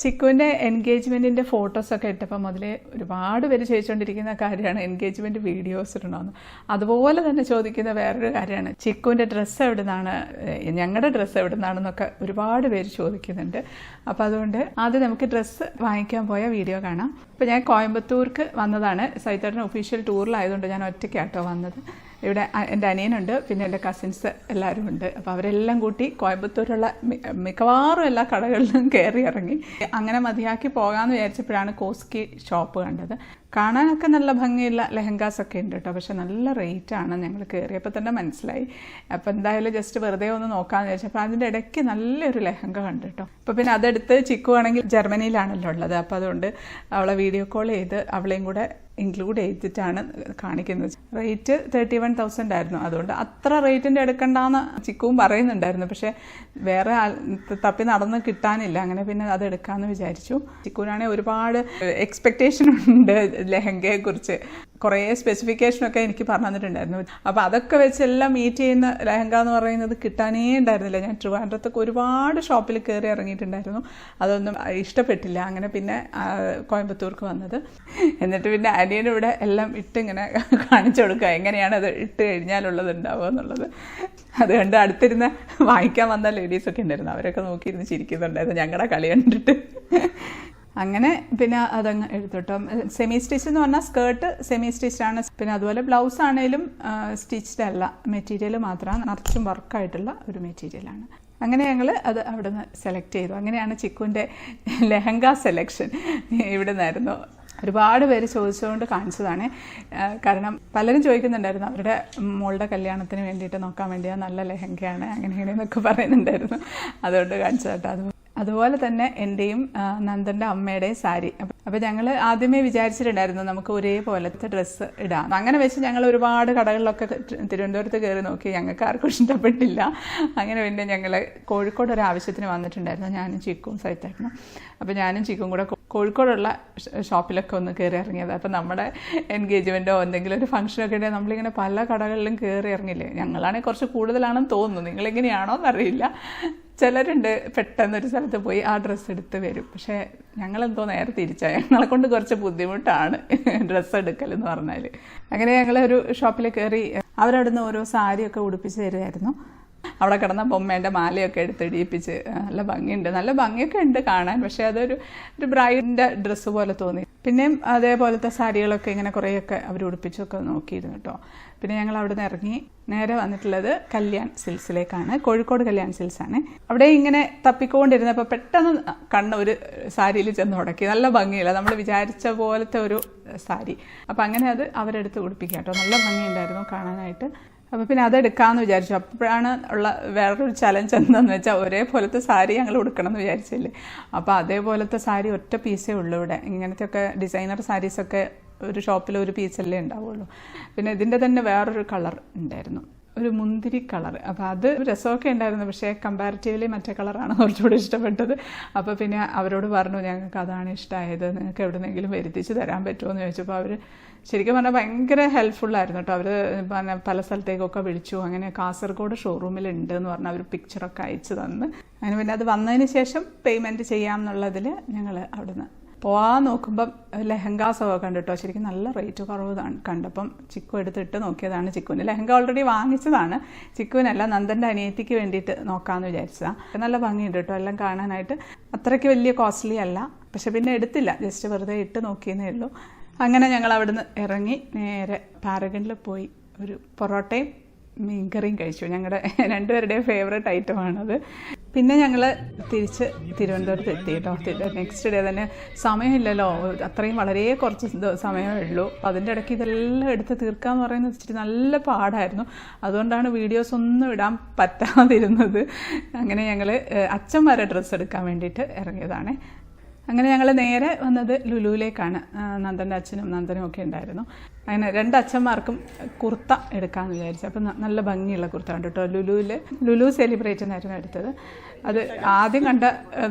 ചിക്കുവിൻ്റെ എൻഗേജ്മെൻറ്റിൻ്റെ ഫോട്ടോസൊക്കെ ഇട്ടപ്പോൾ മുതലേ ഒരുപാട് പേര് ചോദിച്ചുകൊണ്ടിരിക്കുന്ന കാര്യമാണ് എൻഗേജ്മെൻറ്റ് വീഡിയോസ് ഇടണമെന്ന്. അതുപോലെ തന്നെ ചോദിക്കുന്ന വേറൊരു കാര്യമാണ് ചിക്കുവിൻ്റെ ഡ്രസ്സ് എവിടെ നിന്നാണ്, ഞങ്ങളുടെ ഡ്രസ്സ് എവിടെ നിന്നാണെന്നൊക്കെ ഒരുപാട് പേര് ചോദിക്കുന്നുണ്ട്. അപ്പോൾ അതുകൊണ്ട് ആദ്യം നമുക്ക് ഡ്രസ്സ് വാങ്ങിക്കാൻ പോയ വീഡിയോ കാണാം. ഇപ്പോൾ ഞാൻ കോയമ്പത്തൂർക്ക് വന്നതാണ്. സൈത്തേട്ടൻ ഒഫീഷ്യൽ ടൂറിലായതുകൊണ്ട് ഞാൻ ഒറ്റയ്ക്കാട്ടോ വന്നത്. ഇവിടെ എൻ്റെ അനിയനുണ്ട്, പിന്നെ എൻ്റെ കസിൻസ് എല്ലാവരും ഉണ്ട്. അപ്പോൾ അവരെല്ലാം കൂട്ടി കോയമ്പത്തൂരുള്ള മിക്കവാറും എല്ലാ കടകളിലും കയറി ഇറങ്ങി. അങ്ങനെ മതിയാക്കി പോകാമെന്ന് വിചാരിച്ചപ്പോഴാണ് കോസ്കി ഷോപ്പ് കണ്ടത്. കാണാനൊക്കെ നല്ല ഭംഗിയുള്ള ലെഹങ്കാസൊക്കെ ഉണ്ട് കേട്ടോ, പക്ഷെ നല്ല റേറ്റാണ്. ഞങ്ങൾ കയറിയപ്പോൾ തന്നെ മനസ്സിലായി. അപ്പോൾ എന്തായാലും ജസ്റ്റ് വെറുതെ ഒന്ന് നോക്കാമെന്ന് വിചാരിച്ചപ്പോൾ അതിൻ്റെ ഇടയ്ക്ക് നല്ലൊരു ലെഹങ്ക കണ്ടു കേട്ടോ. അപ്പോൾ പിന്നെ അതെടുത്ത് ചിക്കു ആണെങ്കിൽ ജർമ്മനിയിലാണല്ലോ ഉള്ളത്. അപ്പോൾ അതുകൊണ്ട് അവളെ വീഡിയോ കോൾ ചെയ്ത് അവളെയും കൂടെ ഇൻക്ലൂഡ് ചെയ്തിട്ടാണ് കാണിക്കുന്നത്. റേറ്റ് 31,000 ആയിരുന്നു. അതുകൊണ്ട് അത്ര റേറ്റിൻ്റെ എടുക്കണ്ടെന്ന് ചിക്കുവും പറയുന്നുണ്ടായിരുന്നു. പക്ഷേ വേറെ തപ്പി നടന്ന് കിട്ടാനില്ല. അങ്ങനെ പിന്നെ അത് എടുക്കാമെന്ന് വിചാരിച്ചു. ചിക്കുവിനാണെങ്കിൽ ഒരുപാട് എക്സ്പെക്റ്റേഷൻ ഉണ്ട് ലെഹങ്കയെക്കുറിച്ച്. കുറേ സ്പെസിഫിക്കേഷനൊക്കെ എനിക്ക് പറഞ്ഞു തന്നിട്ടുണ്ടായിരുന്നു. അപ്പോൾ അതൊക്കെ വെച്ചെല്ലാം മീറ്റ് ചെയ്യുന്ന ലെഹങ്ക എന്ന് പറയുന്നത് കിട്ടാനേ ഉണ്ടായിരുന്നില്ല. ഞാൻ ട്രിവാൻഡ്രത്തൊക്കെ ഒരുപാട് ഷോപ്പിൽ കയറി ഇറങ്ങിയിട്ടുണ്ടായിരുന്നു. അതൊന്നും ഇഷ്ടപ്പെട്ടില്ല. അങ്ങനെ പിന്നെ കോയമ്പത്തൂർക്ക് വന്നത്. എന്നിട്ട് പിന്നെ അനിയനിവിടെ എല്ലാം ഇട്ടിങ്ങനെ കാണിച്ചു കൊടുക്കുക, എങ്ങനെയാണ് അത് ഇട്ട് കഴിഞ്ഞാലുള്ളത് ഉണ്ടാവുക എന്നുള്ളത്. അതുകൊണ്ട് അടുത്തിരുന്ന് വാങ്ങിക്കാൻ വന്ന ലേഡീസൊക്കെ ഉണ്ടായിരുന്നു. അവരൊക്കെ നോക്കിയിരുന്ന് ചിരിക്കുന്നുണ്ടായിരുന്നു ഞങ്ങളുടെ കളി കണ്ടിട്ട്. അങ്ങനെ പിന്നെ അതങ്ങ് എടുത്തോട്ടോ. സെമി സ്റ്റിച്ച് എന്ന് പറഞ്ഞാൽ സ്കേർട്ട് സെമി സ്റ്റിച്ചാണ്. പിന്നെ അതുപോലെ ബ്ലൗസ് ആണെങ്കിലും സ്റ്റിച്ച്ഡ് അല്ല, മെറ്റീരിയൽ മാത്രമാണ്, നിറച്ചും വർക്കായിട്ടുള്ള ഒരു മെറ്റീരിയലാണ്. അങ്ങനെ ഞങ്ങൾ അത് അവിടെ നിന്ന് സെലക്ട് ചെയ്തു. അങ്ങനെയാണ് ചിക്കുവിൻ്റെ ലെഹങ്ക സെലക്ഷൻ ഇവിടെ നിന്നായിരുന്നു. ഒരുപാട് പേര് ചോദിച്ചുകൊണ്ട് കാണിച്ചതാണ്. കാരണം പലരും ചോദിക്കുന്നുണ്ടായിരുന്നു അവരുടെ മോളുടെ കല്യാണത്തിന് വേണ്ടിയിട്ട് നോക്കാൻ വേണ്ടിയാണ്, നല്ല ലെഹങ്കയാണ് അങ്ങനെയാണെന്നൊക്കെ പറയുന്നുണ്ടായിരുന്നു. അതുകൊണ്ട് കാണിച്ചതാട്ടോ. അതുപോലെ തന്നെ എൻ്റെയും നന്ദൻ്റെ അമ്മയുടെയും സാരി. അപ്പോൾ ഞങ്ങൾ ആദ്യമേ വിചാരിച്ചിട്ടുണ്ടായിരുന്നു നമുക്ക് ഒരേപോലത്തെ ഡ്രസ്സ് ഇടാം. അങ്ങനെ വെച്ച് ഞങ്ങൾ ഒരുപാട് കടകളിലൊക്കെ തിരുവനന്തപുരത്ത് കയറി നോക്കി. ഞങ്ങൾക്ക് ആർക്കും ഇഷ്ടപ്പെട്ടില്ല. അങ്ങനെ പിന്നെ ഞങ്ങൾ കോഴിക്കോട് ഒരു ആവശ്യത്തിന് വന്നിട്ടുണ്ടായിരുന്നു, ഞാനും ചിക്കും സൈത്തേട്ടനും. അപ്പോൾ ഞാനും ചിക്കും കൂടെ കോഴിക്കോടുള്ള ഷോപ്പിലൊക്കെ ഒന്ന് കയറി ഇറങ്ങിയത്. അപ്പോൾ നമ്മുടെ എൻഗേജ്മെൻറ്റോ എന്തെങ്കിലും ഒരു ഫംഗ്ഷനൊക്കെ ഉണ്ടെങ്കിൽ നമ്മളിങ്ങനെ പല കടകളിലും കയറി ഇറങ്ങില്ലേ. ഞങ്ങളാണെങ്കിൽ കുറച്ച് കൂടുതലാണെന്ന് തോന്നുന്നു, നിങ്ങളെങ്ങനെയാണോ എന്നറിയില്ല. ചിലരുണ്ട് പെട്ടെന്നൊരു സ്ഥലത്ത് പോയി ആ ഡ്രസ്സ് എടുത്ത് വരും. പക്ഷേ ഞങ്ങളെന്തോ നേരെ തിരിച്ചാൽ ഞങ്ങളെ കൊണ്ട് കുറച്ച് ബുദ്ധിമുട്ടാണ് ഡ്രസ്സ് എടുക്കലെന്ന് പറഞ്ഞാൽ. അങ്ങനെ ഞങ്ങൾ ഒരു ഷോപ്പിൽ കയറി. അവരവിടുന്ന് ഓരോ സാരിയൊക്കെ ഉടുപ്പിച്ച് തരുമായിരുന്നു. അവിടെ കിടന്ന ബൊമ്മേൻ്റെ മാലയൊക്കെ എടുത്ത് ഇടിയിപ്പിച്ച് നല്ല ഭംഗിയുണ്ട്, നല്ല ഭംഗിയൊക്കെ ഉണ്ട് കാണാൻ. പക്ഷേ അതൊരു ബ്രൈഡിൻ്റെ ഡ്രസ്സ് പോലെ തോന്നി. പിന്നെയും അതേപോലത്തെ സാരികളൊക്കെ ഇങ്ങനെ കുറേയൊക്കെ അവർ ഉടുപ്പിച്ചൊക്കെ നോക്കിയിരുന്നു കേട്ടോ. പിന്നെ ഞങ്ങൾ അവിടെ നിന്ന് ഇറങ്ങി നേരെ വന്നിട്ടുള്ളത് കല്യാൺ സിൽസിലേക്കാണ്. കോഴിക്കോട് കല്യാൺ സിൽസാണ്. അവിടെ ഇങ്ങനെ തപ്പിക്കൊണ്ടിരുന്നപ്പോൾ പെട്ടെന്ന് കണ്ണ് ഒരു സാരിയിൽ ചെന്ന് ഉടക്കി. നല്ല ഭംഗിയില്ല, നമ്മൾ വിചാരിച്ച പോലത്തെ ഒരു സാരി. അപ്പോൾ അങ്ങനെ അത് അവരെടുത്ത് ഉടുപ്പിക്കുക കേട്ടോ. നല്ല ഭംഗിയുണ്ടായിരുന്നു കാണാനായിട്ട്. അപ്പോൾ പിന്നെ അതെടുക്കാമെന്ന് വിചാരിച്ചു. അപ്പോഴാണ് ഉള്ള വേറൊരു ചലഞ്ച് എന്താണെന്ന് വെച്ചാൽ ഒരേപോലത്തെ സാരി ഞങ്ങൾ ഉടുക്കണം എന്ന് വിചാരിച്ചില്ലേ. അപ്പോൾ അതേപോലത്തെ സാരി ഒറ്റ പീസേ ഉള്ളൂ ഇവിടെ. ഇങ്ങനത്തെയൊക്കെ ഡിസൈനർ സാരീസൊക്കെ ഒരു ഷോപ്പിൽ ഒരു പീസല്ലേ ഉണ്ടാവുള്ളൂ. പിന്നെ ഇതിൻ്റെ തന്നെ വേറൊരു കളർ ഉണ്ടായിരുന്നു, ഒരു മുന്തിരി കളർ. അപ്പോൾ അത് രസമൊക്കെ ഉണ്ടായിരുന്നു. പക്ഷേ കമ്പാരിറ്റീവ്ലി മറ്റേ കളറാണ് കുറച്ചുകൂടി ഇഷ്ടപ്പെട്ടത്. അപ്പോൾ പിന്നെ അവരോട് പറഞ്ഞു ഞങ്ങൾക്ക് അതാണ് ഇഷ്ടമായത്, നിങ്ങൾക്ക് എവിടെന്നെങ്കിലും വരുത്തിച്ച് തരാൻ പറ്റുമോ എന്ന് ചോദിച്ചപ്പോൾ അവർ ശരിക്കും പറഞ്ഞാൽ ഭയങ്കര ഹെൽപ്ഫുള്ളായിരുന്നു കേട്ടോ. അവർ പിന്നെ പല സ്ഥലത്തേക്കൊക്കെ വിളിച്ചു. അങ്ങനെ കാസർഗോഡ് ഷോറൂമിലുണ്ട് എന്ന് പറഞ്ഞാൽ അവർ പിക്ചറൊക്കെ അയച്ചു തന്ന്. അങ്ങനെ പിന്നെ അത് വന്നതിന് ശേഷം പേയ്മെൻറ്റ് ചെയ്യാം എന്നുള്ളതിൽ ഞങ്ങൾ അവിടുന്ന് പോകാൻ നോക്കുമ്പം ലെഹങ്കാസൊക്കെ കണ്ടിട്ടോ. ശരിക്കും നല്ല റേറ്റ് കുറവ് കണ്ടപ്പം ചിക്കു എടുത്തിട്ട് നോക്കിയതാണ്. ചിക്കുവിന് ലെഹങ്ക ഓൾറെഡി വാങ്ങിച്ചതാണ്, ചിക്കുവിനല്ല നന്ദൻ്റെ അനിയത്തിക്ക് വേണ്ടിയിട്ട് നോക്കാമെന്ന് വിചാരിച്ചതാണ്. നല്ല ഭംഗിയുണ്ട് കേട്ടോ എല്ലാം കാണാനായിട്ട്. അത്രയ്ക്ക് വലിയ കോസ്റ്റ്ലി അല്ല, പക്ഷെ പിന്നെ എടുത്തില്ല, ജസ്റ്റ് വെറുതെ ഇട്ട് നോക്കിയെന്നേ ഉള്ളൂ. അങ്ങനെ ഞങ്ങൾ അവിടുന്ന് ഇറങ്ങി നേരെ പാരഗണിൽ പോയി ഒരു പൊറോട്ടയും മീൻകറിയും കഴിച്ചു. ഞങ്ങളുടെ രണ്ടുപേരുടെയും ഫേവറേറ്റ് ഐറ്റമാണത്. പിന്നെ ഞങ്ങൾ തിരിച്ച് തിരുവനന്തപുരത്ത് എത്തി കേട്ടോ. നെക്സ്റ്റ് ഡേ തന്നെ സമയമില്ലല്ലോ, അത്രയും വളരെ കുറച്ച് സമയമേ ഉള്ളൂ. അതിൻ്റെ ഇടയ്ക്ക് ഇതെല്ലാം എടുത്ത് തീർക്കാമെന്ന് പറയുന്നത് ഇച്ചിരി നല്ല പാടായിരുന്നു. അതുകൊണ്ടാണ് വീഡിയോസ് ഒന്നും ഇടാൻ പറ്റാതിരുന്നത്. അങ്ങനെ ഞങ്ങൾ അച്ഛന്മാരെ ഡ്രസ്സ് എടുക്കാൻ വേണ്ടിയിട്ട് ഇറങ്ങിയതാണ്. അങ്ങനെ ഞങ്ങൾ നേരെ വന്നത് ലുലുവിലേക്കാണ്. നന്ദൻ്റെ അച്ഛനും നന്ദനും ഒക്കെ ഉണ്ടായിരുന്നു. അങ്ങനെ രണ്ട് അച്ഛന്മാർക്കും കുർത്ത എടുക്കാമെന്ന് വിചാരിച്ചു. അപ്പം നല്ല ഭംഗിയുള്ള കുർത്ത ഉണ്ട് കേട്ടോ. ലുലു സെലിബ്രേറ്റ് എന്നായിരുന്നു എടുത്തത്. അത് ആദ്യം കണ്ട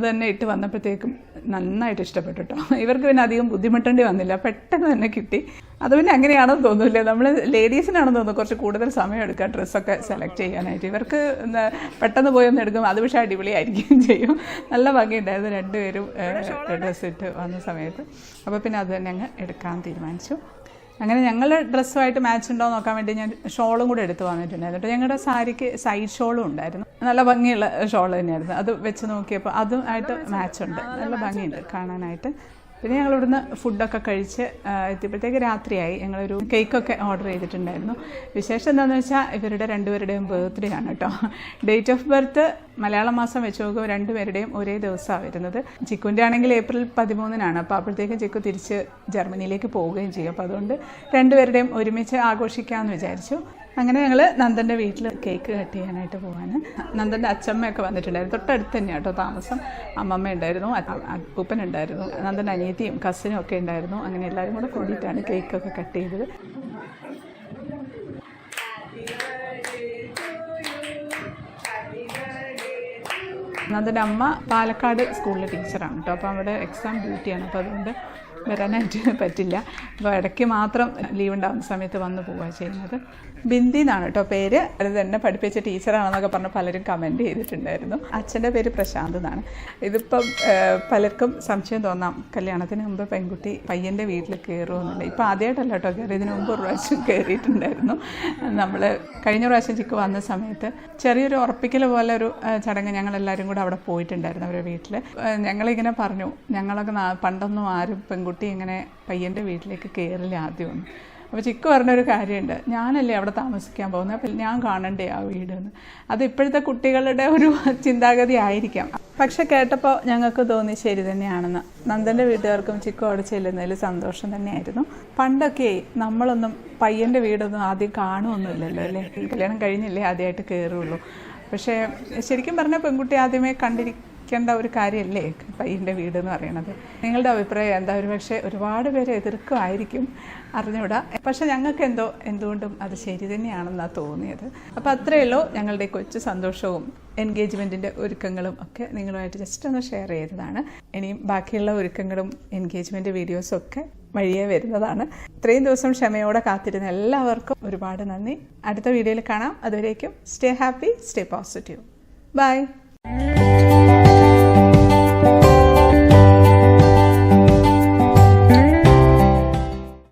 തന്നെ ഇട്ട് വന്നപ്പോഴത്തേക്കും നന്നായിട്ട് ഇഷ്ടപ്പെട്ടു കേട്ടോ. ഇവർക്ക് പിന്നെ അധികം ബുദ്ധിമുട്ടേണ്ടി വന്നില്ല, പെട്ടെന്ന് തന്നെ കിട്ടി. അത് പിന്നെ അങ്ങനെയാണെന്ന് തോന്നുന്നില്ല, നമ്മൾ ലേഡീസിനാണെന്ന് തോന്നുന്നു കുറച്ച് കൂടുതൽ സമയം എടുക്കുക ഡ്രസ്സൊക്കെ സെലക്ട് ചെയ്യാനായിട്ട്. ഇവർക്ക് പെട്ടെന്ന് പോയി ഒന്ന് എടുക്കും, അത് പക്ഷേ അടിപൊളിയായിരിക്കും ചെയ്യും. നല്ല ഭംഗിയുണ്ടായിരുന്നു രണ്ടുപേരും ഡ്രസ്സ് ഇട്ട് വന്ന സമയത്ത്. അപ്പോൾ പിന്നെ അത് തന്നെ അങ്ങ് എടുക്കാൻ തീരുമാനിച്ചു. അങ്ങനെ ഞങ്ങൾ ഡ്രസ്സുമായിട്ട് മാച്ച് ഉണ്ടോ നോക്കാൻ വേണ്ടി ഞാൻ ഷോളും കൂടെ എടുത്ത് വന്നിട്ടുണ്ടായിരുന്നു. എന്നിട്ട് ഞങ്ങളുടെ സാരിക്ക് സൈഡ് ഷോളും ഉണ്ടായിരുന്നു, നല്ല ഭംഗിയുള്ള ഷോൾ തന്നെയായിരുന്നു. അത് വെച്ച് നോക്കിയപ്പോൾ അതും ആയിട്ട് മാച്ചുണ്ട്, നല്ല ഭംഗിയുണ്ട് കാണാനായിട്ട്. പിന്നെ ഞങ്ങൾ ഇവിടുന്ന് ഫുഡൊക്കെ കഴിച്ച് എത്തിയപ്പോഴത്തേക്ക് രാത്രിയായി. ഞങ്ങളൊരു കേക്കൊക്കെ ഓർഡർ ചെയ്തിട്ടുണ്ടായിരുന്നു. വിശേഷം എന്താണെന്ന് വെച്ചാൽ ഇവരുടെ രണ്ടുപേരുടെയും ബർത്ത്ഡേ ആണ് കേട്ടോ. ഡേറ്റ് ഓഫ് ബർത്ത് മലയാളം മാസം വെച്ച് നോക്കുമ്പോൾ രണ്ടുപേരുടെയും ഒരേ ദിവസമാണ് വരുന്നത്. ചിക്കുൻ്റെ ആണെങ്കിൽ ഏപ്രിൽ 13-നാണ്. അപ്പോൾ അപ്പോഴത്തേക്കും ചിക്കു തിരിച്ച് ജർമ്മനിയിലേക്ക് പോവുകയും ചെയ്യും. അപ്പോൾ അതുകൊണ്ട് രണ്ടുപേരുടെയും ഒരുമിച്ച് ആഘോഷിക്കാമെന്ന് വിചാരിച്ചു. അങ്ങനെ ഞങ്ങൾ നന്ദൻ്റെ വീട്ടിൽ കേക്ക് കട്ട് ചെയ്യാനായിട്ട് പോകാൻ. നന്ദൻ്റെ അച്ചമ്മയൊക്കെ വന്നിട്ടുണ്ടായിരുന്നു, തൊട്ടടുത്ത് തന്നെയാണ് കേട്ടോ താമസം. അമ്മമ്മ ഉണ്ടായിരുന്നു, അപ്പൂപ്പൻ ഉണ്ടായിരുന്നു, നന്ദൻ്റെ അനിയത്തിയും കസിനും ഒക്കെ ഉണ്ടായിരുന്നു. അങ്ങനെ എല്ലാവരും കൂടെ കൂടിയിട്ടാണ് കേക്കൊക്കെ കട്ട് ചെയ്തത്. നന്ദൻ്റെ അമ്മ പാലക്കാട് സ്കൂളിലെ ടീച്ചറാണ് കേട്ടോ. അപ്പോൾ അവിടെ എക്സാം ഡ്യൂട്ടിയാണ്, അപ്പോൾ അതുകൊണ്ട് വരാനായിട്ട് പറ്റില്ല. അപ്പോൾ ഇടയ്ക്ക് മാത്രം ലീവ് ഉണ്ടാകുന്ന സമയത്ത് വന്ന് പോവുക ചെയ്യുന്നത്. ബിന്ദി എന്നാണ് കേട്ടോ പേര്. അത് തന്നെ പഠിപ്പിച്ച ടീച്ചറാണെന്നൊക്കെ പറഞ്ഞ് പലരും കമൻറ്റ് ചെയ്തിട്ടുണ്ടായിരുന്നു. അച്ഛൻ്റെ പേര് പ്രശാന്ത് എന്നാണ്. ഇതിപ്പം പലർക്കും സംശയം തോന്നാം, കല്യാണത്തിന് മുമ്പ് പെൺകുട്ടി പയ്യൻ്റെ വീട്ടിൽ കയറുമെന്നില്ല. ഇപ്പോൾ ആദ്യമായിട്ടല്ല കേട്ടോ കയറി, ഇതിന് മുമ്പ് ഒരു പ്രാവശ്യം കയറിയിട്ടുണ്ടായിരുന്നു. നമ്മൾ കഴിഞ്ഞ പ്രാവശ്യം ചിക്കു വന്ന സമയത്ത് ചെറിയൊരു ഉറപ്പിക്കൽ പോലെ ഒരു ചടങ്ങ് ഞങ്ങളെല്ലാവരും കൂടെ അവിടെ പോയിട്ടുണ്ടായിരുന്നു അവരുടെ വീട്ടിൽ. ഞങ്ങളിങ്ങനെ പറഞ്ഞു, ഞങ്ങളൊക്കെ പണ്ടൊന്നും ആരും പെൺകുട്ടി ഇങ്ങനെ പയ്യൻ്റെ വീട്ടിലേക്ക് കയറില്ല ആദ്യമൊന്നും. അപ്പോൾ ചിക്കു പറഞ്ഞൊരു കാര്യമുണ്ട്, ഞാനല്ലേ അവിടെ താമസിക്കാൻ പോകുന്നത്, അപ്പോൾ ഞാൻ കാണണ്ടേ ആ വീടെന്ന്. അത് ഇപ്പോഴത്തെ കുട്ടികളുടെ ഒരു ചിന്താഗതി ആയിരിക്കാം. പക്ഷെ കേട്ടപ്പോൾ ഞങ്ങൾക്ക് തോന്നി ശരി തന്നെയാണെന്ന്. നന്ദൻ്റെ വീട്ടുകാർക്കും ചിക്കു അവിടെ ചെല്ലുന്നതിൽ സന്തോഷം തന്നെയായിരുന്നു. പണ്ടൊക്കെ നമ്മളൊന്നും പയ്യൻ്റെ വീടൊന്നും ആദ്യം കാണുമൊന്നുമില്ലല്ലോ അല്ലേ, കല്യാണം കഴിഞ്ഞില്ലേ ആദ്യമായിട്ട് കയറുള്ളൂ. പക്ഷേ ശരിക്കും പറഞ്ഞാൽ പെൺകുട്ടി ആദ്യമേ ക്കേണ്ട ഒരു കാര്യമല്ലേ പയ്യൻ്റെ വീട് എന്ന് പറയണത്. നിങ്ങളുടെ അഭിപ്രായം എന്താ? ഒരു പക്ഷേ ഒരുപാട് പേര് എതിർക്കുമായിരിക്കും, അറിഞ്ഞൂടാ. പക്ഷെ ഞങ്ങൾക്ക് എന്തുകൊണ്ടും അത് ശരി തന്നെയാണെന്നാണ് തോന്നിയത്. അപ്പോൾ അത്രയേ ഉള്ളൂ ഞങ്ങളുടെ കൊച്ചു സന്തോഷവും എൻഗേജ്മെൻറ്റിൻ്റെ ഒരുക്കങ്ങളും ഒക്കെ നിങ്ങളുമായിട്ട് ജസ്റ്റ് ഒന്ന് ഷെയർ ചെയ്തതാണ്. ഇനിയും ബാക്കിയുള്ള ഒരുക്കങ്ങളും എൻഗേജ്മെൻറ്റ് വീഡിയോസും ഒക്കെ വഴിയേ വരുന്നതാണ്. ഇത്രയും ദിവസം ക്ഷമയോടെ കാത്തിരുന്ന എല്ലാവർക്കും ഒരുപാട് നന്ദി. അടുത്ത വീഡിയോയിൽ കാണാം. അതുവരേക്കും stay happy, stay positive. By.